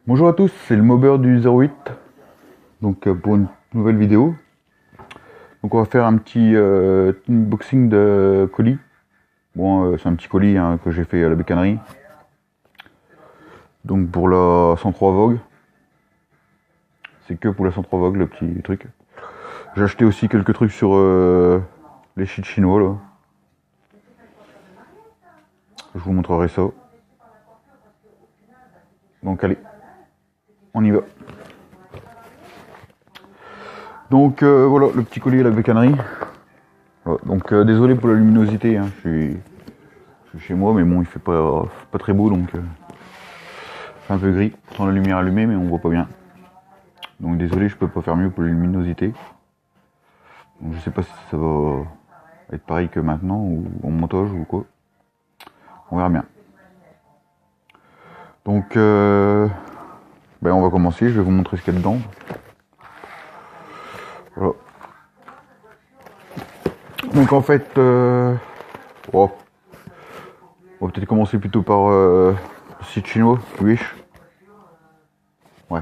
Bonjour à tous, c'est le Mobber du 08, donc pour une nouvelle vidéo. Donc on va faire un petit unboxing de colis. Bon, c'est un petit colis hein, que j'ai fait à la bécannerie. Donc pour la 103 Vogue. C'est que pour la 103 Vogue, le petit truc. J'ai acheté aussi quelques trucs sur les sites chinois là. Je vous montrerai ça. Donc allez, on y va. Donc voilà, le petit colis à la bécannerie. Voilà, donc désolé pour la luminosité, hein, je suis chez moi, mais bon, il fait pas très beau, donc c'est un peu gris. Pourtant la lumière allumée, mais on voit pas bien. Donc désolé, je peux pas faire mieux pour la luminosité. Donc je sais pas si ça va être pareil que maintenant, ou en montage, ou quoi. On verra bien. Donc ben on va commencer, je vais vous montrer ce qu'il y a dedans. Voilà. Donc en fait, oh, on va peut-être commencer plutôt par le site chinois, Wish. Ouais.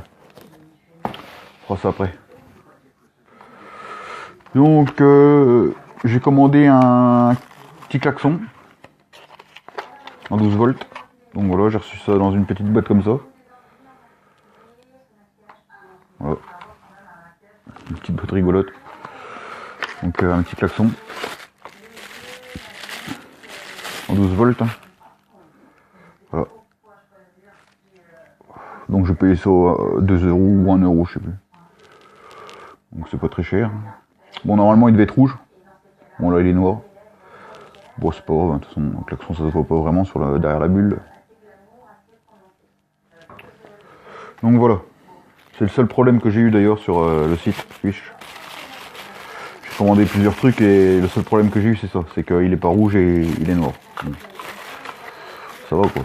On fera ça après. Donc j'ai commandé un petit klaxon en 12 volts. Donc voilà, j'ai reçu ça dans une petite boîte comme ça. Voilà. Une petite boîte rigolote. Donc un petit klaxon en 12 volts. Hein. Voilà. Donc je paye ça 2 euros ou 1 euro, je sais plus. Donc c'est pas très cher. Bon, normalement il devait être rouge. Bon là il est noir. Bon c'est pas grave, de toute façon le klaxon ça se voit pas vraiment sur derrière la bulle. Donc voilà. C'est le seul problème que j'ai eu d'ailleurs sur le site Wish. J'ai commandé plusieurs trucs et le seul problème que j'ai eu c'est ça. C'est qu'il est pas rouge et il est noir. Donc, ça va quoi.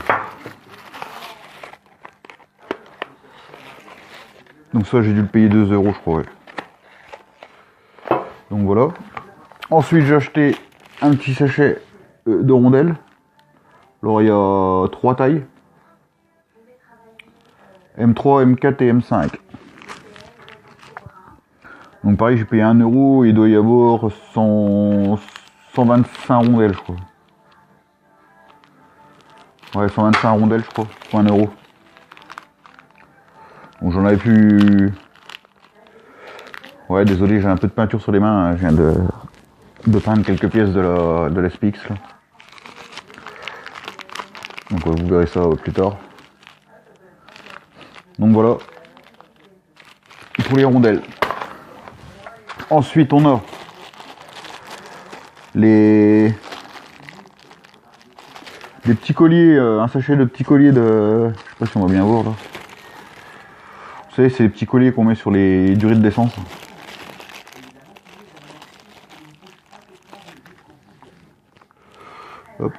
Donc ça j'ai dû le payer 2 euros je crois. Ouais. Donc voilà. Ensuite j'ai acheté un petit sachet de rondelles. Alors il y a 3 tailles. M3, M4 et M5. Donc pareil j'ai payé 1 euro, il doit y avoir 125 rondelles je crois. Ouais 125 rondelles je crois, pour 1 euro. Donc j'en avais plus... Ouais désolé j'ai un peu de peinture sur les mains, hein. Je viens de peindre quelques pièces de la SPX là. Donc vous verrez ça plus tard. Donc voilà. Pour les rondelles. Ensuite on a les petits colliers, un sachet de petits colliers de... Je sais pas si on va bien voir là. Vous savez c'est les petits colliers qu'on met sur les durées de d'essence. Hop.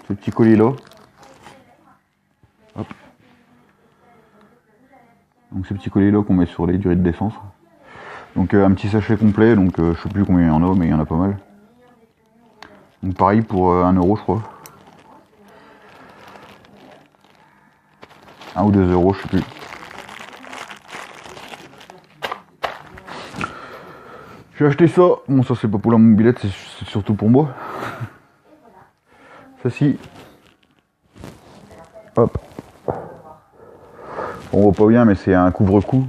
Ces petits colliers là. Hop. Donc ces petits colliers là qu'on met sur les durées de d'essence. Donc un petit sachet complet, donc je sais plus combien il y en a, mais il y en a pas mal. Donc pareil pour 1 euro je crois. 1 ou 2 euros, je sais plus. J'ai acheté ça, bon ça c'est pas pour la mobilette, c'est surtout pour moi. Ça ci. Hop. On voit pas bien mais c'est un couvre-cou.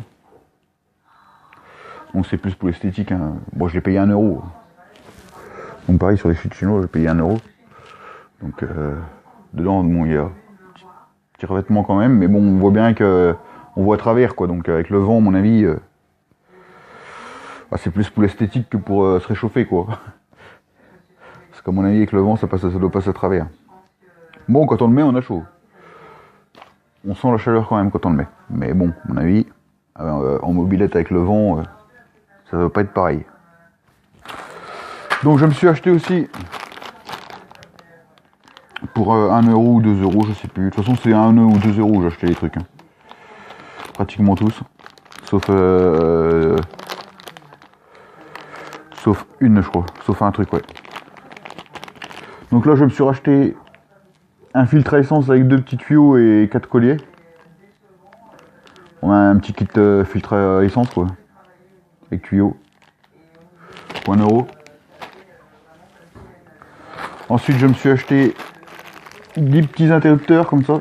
Donc c'est plus pour l'esthétique. Hein. Bon je l'ai payé 1 euro. Donc pareil sur les sites chinois j'ai payé 1 euro. Donc dedans bon il y a un petit revêtement quand même, mais bon on voit bien que on voit à travers quoi. Donc avec le vent à mon avis bah, c'est plus pour l'esthétique que pour se réchauffer quoi. Parce qu'à mon avis avec le vent ça doit passer à travers. Bon quand on le met on a chaud. On sent la chaleur quand même quand on le met. Mais bon à mon avis en mobilette avec le vent ça va pas être pareil. Donc je me suis acheté aussi pour 1 euro ou 2 euros, je sais plus. De toute façon c'est 1 ou 2 euros où j'ai acheté les trucs. Hein. Pratiquement tous. Sauf une je crois. Sauf un truc ouais. Donc là je me suis racheté un filtre à essence avec 2 petits tuyaux et 4 colliers. Ouais, un petit kit filtre à essence quoi. Avec tuyau. Pour 1€. Ensuite je me suis acheté 10 petits interrupteurs comme ça.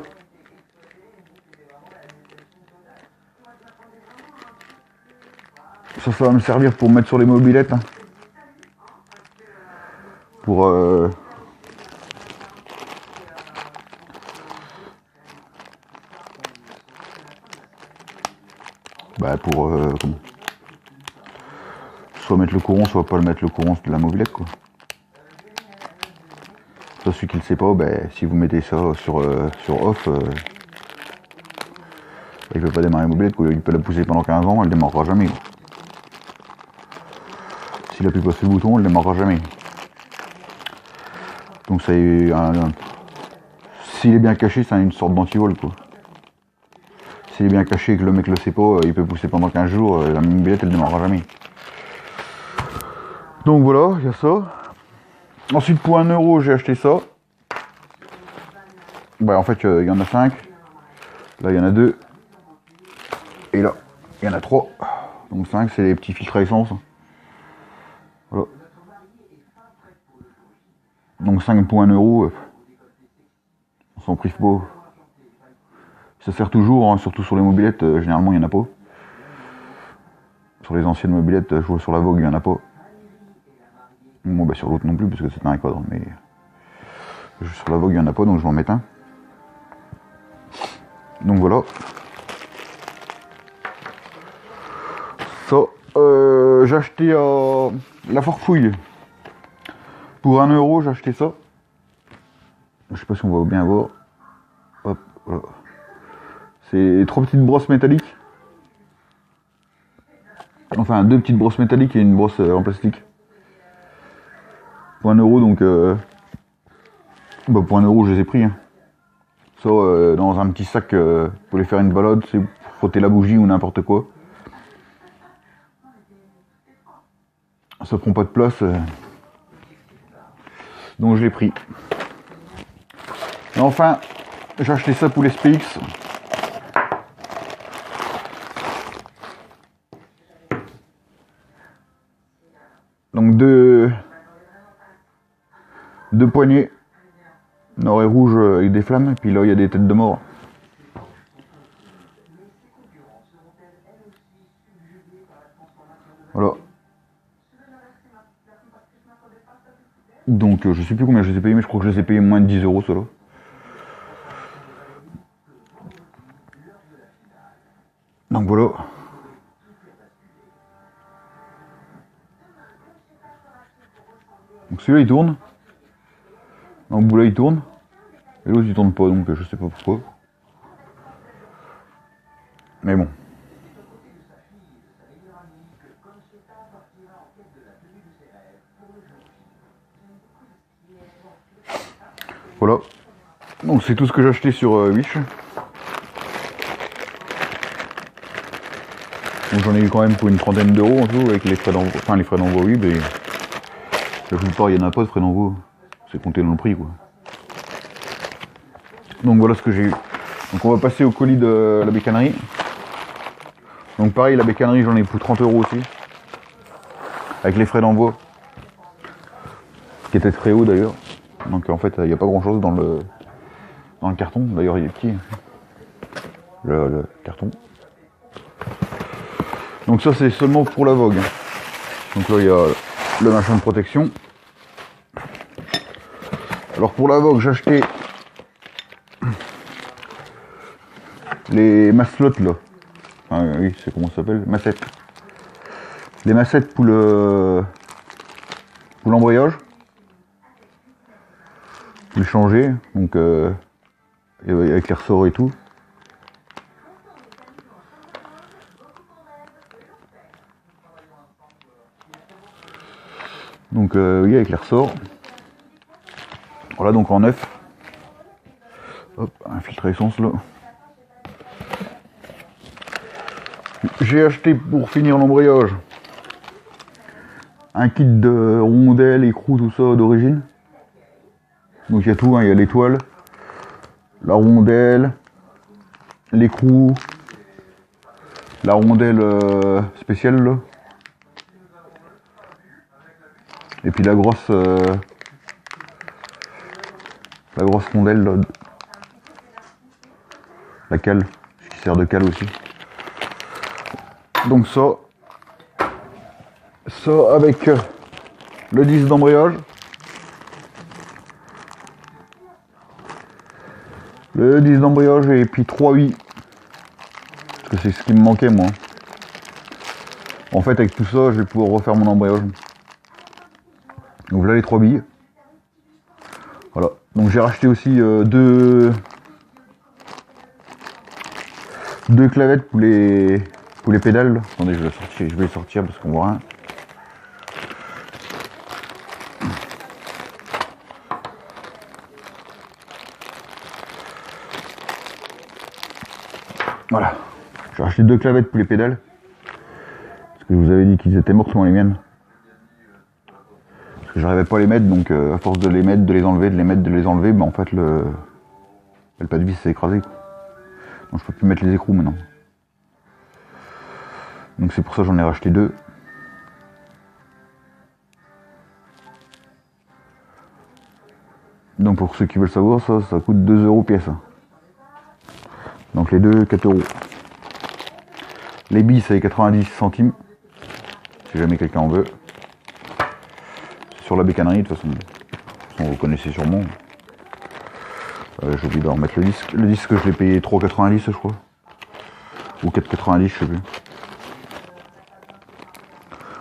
Ça va me servir pour mettre sur les mobylettes. Hein. Pour comment soit mettre le courant, soit pas le mettre le courant de la mobilette quoi. Ça, celui qui le sait pas, si vous mettez ça sur off, il peut pas démarrer la mobilette quoi. Il peut la pousser pendant 15 ans, elle démarrera jamais. Quoi. S'il appuie pas sur le bouton, elle démarrera jamais. Donc ça est s'il est bien caché, c'est une sorte d'antivol quoi. S'il est bien caché et que le mec le sait pas, il peut pousser pendant 15 jours, la mobilette elle démarrera jamais. Donc voilà, il y a ça. Ensuite pour 1€, j'ai acheté ça. En fait il y en a 5. Là il y en a 2. Et là, il y en a 3. Donc 5 c'est les petits filtres à essence. Voilà. Donc 5 pour 1€. On s'en prive pas. Ça sert toujours, hein, surtout sur les mobylettes, généralement il n'y en a pas. Sur les anciennes mobylettes, je vois sur la Vogue, il n'y en a pas. Bon sur l'autre non plus, parce que c'est un quadre, mais sur la Vogue il n'y en a pas, donc je vais en mettre un. Donc voilà. Ça, j'ai acheté la Forfouille. Pour 1€, j'ai acheté ça. Je sais pas si on va bien voir. Hop, voilà. C'est 3 petites brosses métalliques. Enfin, 2 petites brosses métalliques et une brosse en plastique. Pour 1€, donc... pour 1€, je les ai pris. Hein. Ça, dans un petit sac pour les faire une balade, c'est pour frotter la bougie ou n'importe quoi. Ça prend pas de place. Donc je l'ai pris. Et enfin, j'ai acheté ça pour les SPX. Donc deux poignées. Nord et rouge avec des flammes. Et puis là, il y a des têtes de mort. Voilà. Donc je sais plus combien je les ai payés, mais je crois que je les ai payés moins de 10€ ceux-là. Donc voilà. Donc celui-là il tourne. Donc bout là il tourne. Et l'autre il tourne pas, donc je sais pas pourquoi. Mais bon. Voilà. Donc c'est tout ce que j'ai acheté sur Wish. Donc j'en ai eu quand même pour une trentaine d'euros en tout, avec les frais d'envoi. Enfin les frais d'envoi oui, mais la plupart il n'y en a pas de frais d'envoi. C'est compté dans le prix quoi. Donc voilà ce que j'ai eu. Donc on va passer au colis de la bécannerie. Donc pareil, la bécannerie j'en ai pour 30€ aussi. Avec les frais d'envoi. Qui étaient très hauts d'ailleurs. Donc en fait il n'y a pas grand chose dans le carton. D'ailleurs il est petit. Le carton. Donc ça c'est seulement pour la Vogue. Donc là il y a le machin de protection. Alors pour la Vogue j'ai acheté les maslottes là. Ah oui, c'est comment ça s'appelle, massettes. Les massettes pour l'embrayage. Pour les changer, donc avec les ressorts et tout. Donc oui, avec les ressorts. Voilà, donc en neuf. Hop, un filtre à essence là. J'ai acheté pour finir l'embrayage un kit de rondelles, écrous, tout ça d'origine. Donc il y a tout, hein, il y a l'étoile, la rondelle, l'écrou, la rondelle spéciale là. Et puis la grosse rondelle là. La cale, qui sert de cale aussi. Donc ça avec le disque d'embrayage. Le disque d'embrayage et puis 3 billes. Parce que c'est ce qui me manquait moi. En fait avec tout ça je vais pouvoir refaire mon embrayage. Donc là les 3 billes. Voilà. Donc j'ai racheté aussi deux clavettes pour les pédales. Attendez, je vais les sortir parce qu'on voit rien. Voilà. J'ai racheté 2 clavettes pour les pédales. Parce que je vous avais dit qu'ils étaient morts, les miennes. Parce que j'arrivais pas à les mettre, donc à force de les mettre, de les enlever, de les mettre, de les enlever, en fait le pas de vis s'est écrasé. Donc je peux plus mettre les écrous maintenant. Donc c'est pour ça que j'en ai racheté 2. Donc pour ceux qui veulent savoir, ça coûte 2 € pièce. Donc les deux, 4 €. Les billes, c'est 90 centimes. Si jamais quelqu'un en veut. C'est sur la bécannerie, de toute façon. Vous connaissez sûrement. J'ai oublié de remettre le disque. Le disque, je l'ai payé 3,90 je crois. Ou 4,90, je sais plus.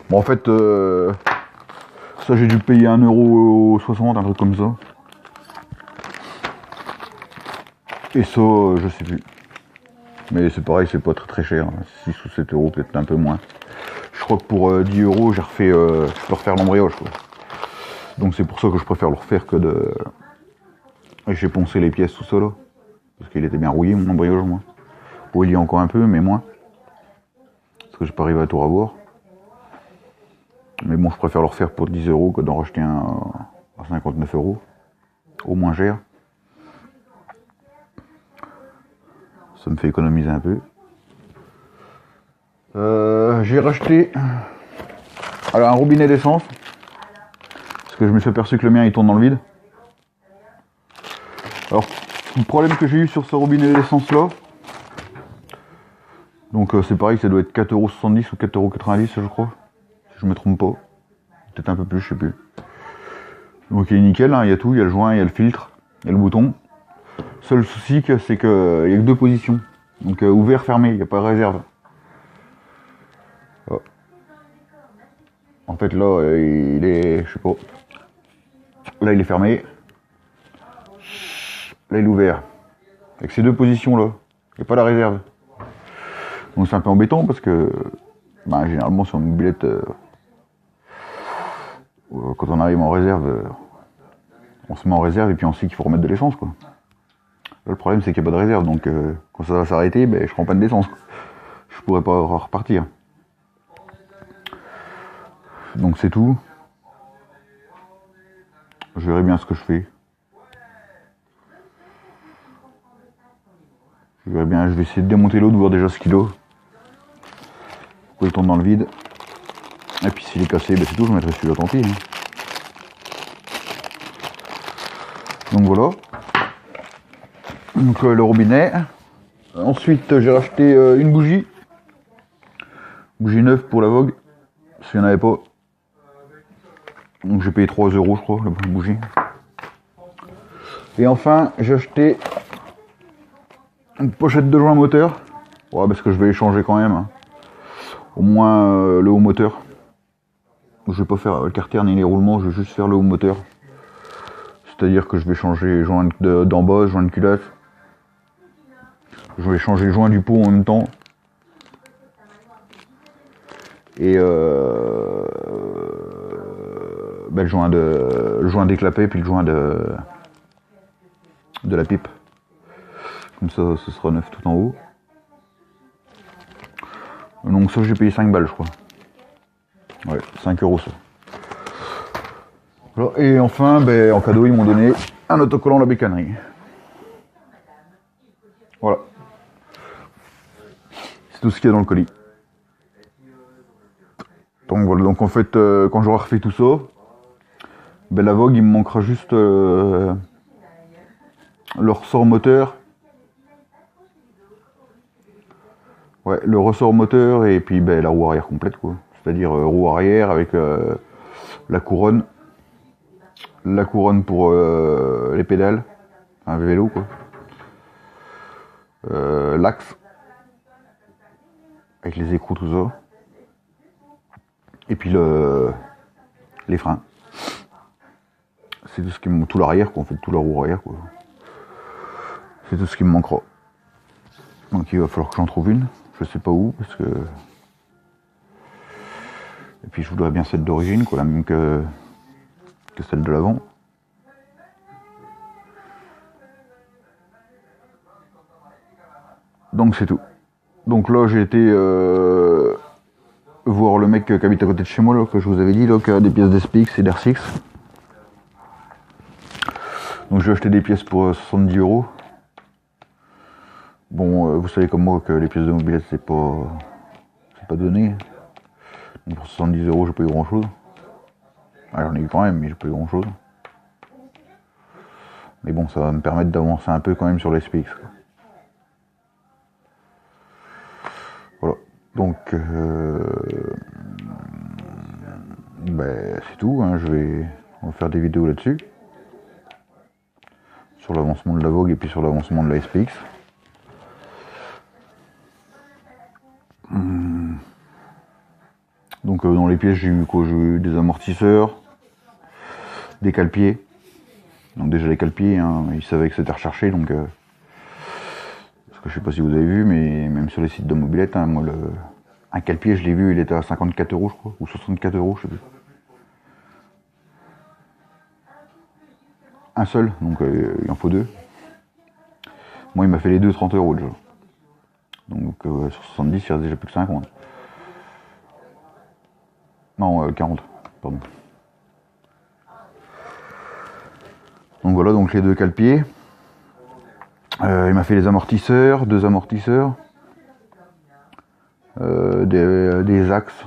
Bon, en fait, ça j'ai dû payer 1,60 €, un truc comme ça. Et ça, je sais plus. Mais c'est pareil, c'est pas très cher. 6 ou 7 €, peut-être un peu moins. Je crois que pour 10 €, j'ai refait, je peux refaire l'embrayage. Donc c'est pour ça que je préfère le refaire que de... Et j'ai poncé les pièces tout ça là. Parce qu'il était bien rouillé mon embrayage moi. Bon, il y a encore un peu, mais moins. Parce que j'ai pas arrivé à tout revoir. Mais bon, je préfère le refaire pour 10 € que d'en racheter un à 59 €. Au moins cher. Ça me fait économiser un peu. J'ai racheté alors, un robinet d'essence. Parce que je me suis aperçu que le mien il tourne dans le vide. Alors, le problème que j'ai eu sur ce robinet d'essence là, donc c'est pareil, ça doit être 4,70 € ou 4,90 € je crois, si je me trompe pas. Peut-être un peu plus, je sais plus. Donc il est nickel, hein, il y a tout, il y a le joint, il y a le filtre, il y a le bouton. Seul souci, c'est qu'il n'y a que 2 positions. Donc ouvert, fermé, il n'y a pas de réserve. Oh. En fait là, il est, je sais pas. Là il est fermé. Là il est ouvert. Avec ces 2 positions là, il n'y a pas la réserve. Donc c'est un peu embêtant parce que généralement sur une mobilette, quand on arrive en réserve, on se met en réserve et puis on sait qu'il faut remettre de l'essence quoi. Là, le problème c'est qu'il n'y a pas de réserve, donc quand ça va s'arrêter, je prends pas de d'essence. Je pourrais pas repartir. Donc c'est tout. Je verrai bien ce que je fais. Je verrai bien, je vais essayer de démonter l'autre, voir déjà ce qu'il a. Pourquoi il tourne dans le vide. Et puis s'il est cassé, c'est tout, je mettrai celui-là, tant pis. Hein. Donc voilà. Donc le robinet. Ensuite j'ai racheté une bougie. Bougie neuve pour la Vogue. S'il n'y en avait pas. Donc j'ai payé 3 € je crois, la bougie. Et enfin j'ai acheté une pochette de joint moteur. Ouais, parce que je vais les changer quand même. Hein. Au moins le haut moteur. Je vais pas faire le carter ni les roulements, je vais juste faire le haut moteur. C'est-à-dire que je vais changer les joints d'en bas, joints de culotte. Je vais changer le joint du pot en même temps. Et le joint d'éclapé puis le joint de la pipe. Comme ça, ce sera neuf tout en haut. Donc ça, j'ai payé 5 balles, je crois. Ouais, 5 € ça. Voilà. Et enfin, en cadeau, ils m'ont donné un autocollant La Bécannerie. Voilà. C'est tout ce qu'il y a dans le colis. Donc voilà, donc en fait, quand j'aurai refait tout ça, ben, la Vogue, il me manquera juste le ressort moteur. Ouais, le ressort moteur et puis ben, la roue arrière complète, quoi. C'est-à-dire roue arrière avec la couronne. La couronne pour les pédales. Un vélo, quoi. L'axe. Avec les écrous, tout ça. Et puis les freins. C'est tout ce qui me... tout l'arrière, quoi. En fait, tout la roue arrière, quoi. C'est tout ce qui me manquera. Donc il va falloir que j'en trouve une. Je sais pas où, parce que... Et puis je voudrais bien celle d'origine, quoi, la même que celle de l'avant. Donc c'est tout. Donc là j'ai été voir le mec qui habite à côté de chez moi, là, que je vous avais dit, là, qui a des pièces d'SPX et d'R6. Donc j'ai acheté des pièces pour 70 €. Bon, vous savez comme moi que les pièces de mobilette c'est pas donné. Donc pour 70 €, j'ai pas eu grand chose. Ah, j'en ai eu quand même, mais j'ai pas eu grand chose. Mais bon, ça va me permettre d'avancer un peu quand même sur les SPX. Voilà. Donc, ben, c'est tout. Hein. On va faire des vidéos là-dessus. Sur l'avancement de la Vogue et puis sur l'avancement de la SPX. Donc dans les pièces j'ai eu quoi? J'ai eu des amortisseurs, des cale-pieds. Donc déjà les cale-pieds, hein, ils savaient que c'était recherché, donc parce que je sais pas si vous avez vu, mais même sur les sites de mobilette, hein, moi un cale-pied je l'ai vu, il était à 54 € je crois, ou 64 €, je sais plus. Un seul, donc il en faut deux. Moi il m'a fait les deux 30 € déjà. Donc sur 70 il reste déjà plus que 50. Non, 40, pardon. Donc voilà, donc les deux cale-pieds. Il m'a fait les amortisseurs, deux amortisseurs. Des axes.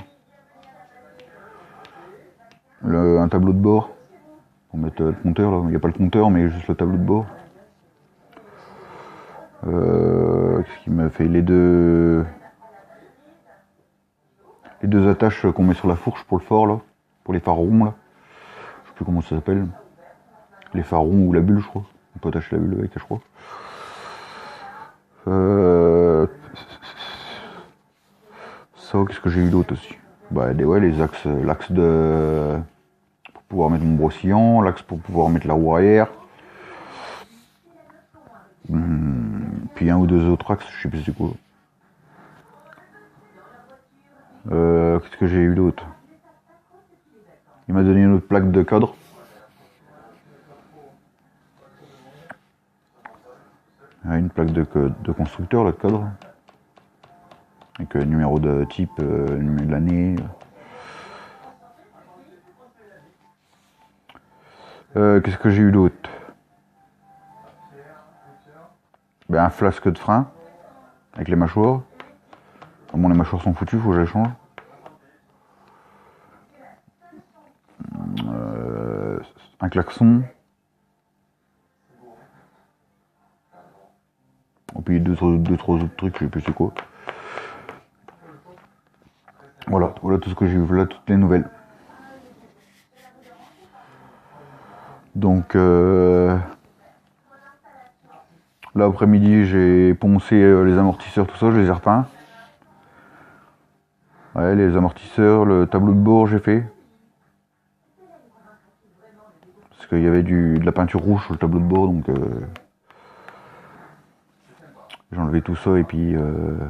Un tableau de bord. Pour mettre le compteur, là. Il n'y a pas le compteur, mais juste le tableau de bord. Qu'est-ce qu'il m'a fait? Les deux attaches qu'on met sur la fourche pour le fort, là. Pour les phares ronds, là. Je sais plus comment ça s'appelle. Les phares ronds ou la bulle, je crois. On peut attacher la bulle avec, je crois. Ça, qu'est-ce que j'ai eu d'autre aussi? Bah, ouais, les axes, l'axe pour pouvoir mettre mon brossillon, l'axe pour pouvoir mettre la roue arrière. Puis un ou deux autres axes, je sais plus c'est quoi. Qu'est-ce que j'ai eu d'autre? Il m'a donné une autre plaque de cadre. Une plaque de constructeur, là, de cadre. Avec numéro de type, numéro de l'année. Qu'est-ce que j'ai eu d'autre? Ben, un flasque de frein. Avec les mâchoires. Bon, les mâchoires sont foutues, faut que je les change. Un klaxon. Et puis deux, trois autres trucs, je sais plus c'est quoi. Voilà tout ce que j'ai vu, voilà toutes les nouvelles. Donc là après-midi j'ai poncé les amortisseurs, tout ça, je les ai repeints. Ouais, les amortisseurs, le tableau de bord j'ai fait. Parce qu'il y avait de la peinture rouge sur le tableau de bord, donc j'ai enlevé tout ça et puis je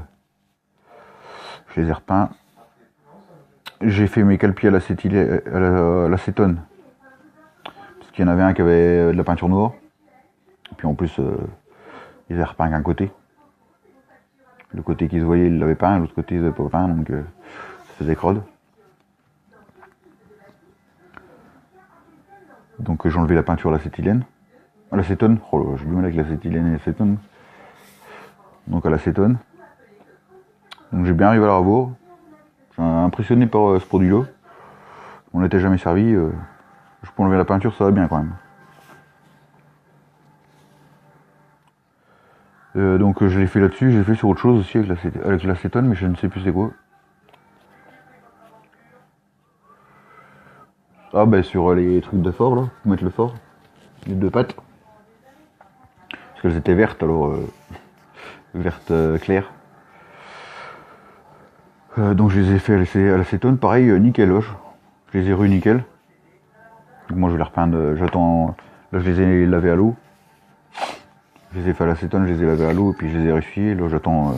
les ai repeints. J'ai fait mes cale-pieds à l'acétone. Parce qu'il y en avait un qui avait de la peinture noire. Et puis en plus, ils avaient repeint qu'un côté. Le côté qui se voyait, ils l'avaient peint, l'autre côté, ils n'avaient pas peint, donc ça faisait crode. Donc j'ai enlevé la peinture à l'acétylène. À l'acétone. Oh, j'ai du mal avec l'acétylène et l'acétone. Donc à l'acétone. Donc j'ai bien arrivé à la rebours. Je suis impressionné par ce produit-là. On n'était jamais servi. Je peux enlever la peinture, ça va bien quand même. Donc je l'ai fait là-dessus, j'ai fait sur autre chose aussi avec l'acétone, mais je ne sais plus c'est quoi. Ah bah sur les trucs de fort là, pour mettre le fort, les deux pattes. Parce qu'elles étaient vertes alors, vertes claires. Donc je les ai fait à l'acétone, pareil, nickel, je les ai rue nickel. Donc moi je vais les repeindre, j'attends, là je les ai lavés à l'eau. Je les ai fait à l'acétone, je les ai lavés à l'eau, et puis je les ai réessuyés, là j'attends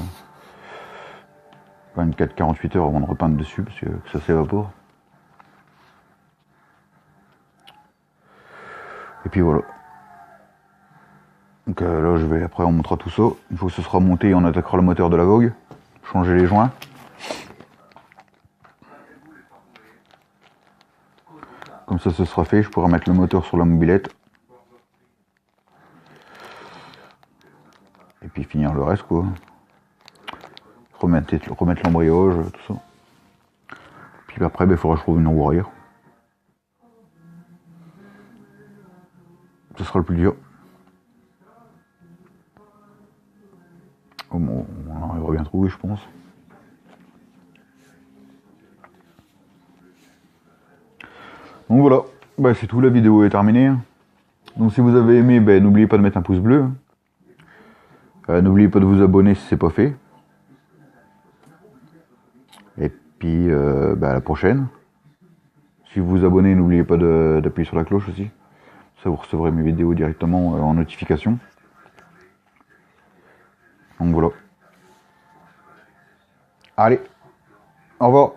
24-48 heures avant de repeindre dessus, parce que ça s'évapore. Et puis voilà. Donc là je vais, après on montera tout ça. Une fois que ce sera monté, on attaquera le moteur de la Vogue, changer les joints. Comme ça ce sera fait, je pourrai mettre le moteur sur la mobilette. Et puis finir le reste quoi. Remettre l'embrayage, tout ça. Puis après il faudra que je trouve une roue arrière. Ce sera le plus dur. On arrivera bien à trouver je pense. Donc voilà, bah, c'est tout, la vidéo est terminée. Donc si vous avez aimé, bah, n'oubliez pas de mettre un pouce bleu. N'oubliez pas de vous abonner si c'est pas fait. Et puis bah, à la prochaine. Si vous vous abonnez, n'oubliez pas d'appuyer sur la cloche aussi. Ça vous recevrez mes vidéos directement en notification. Donc voilà. Allez, au revoir.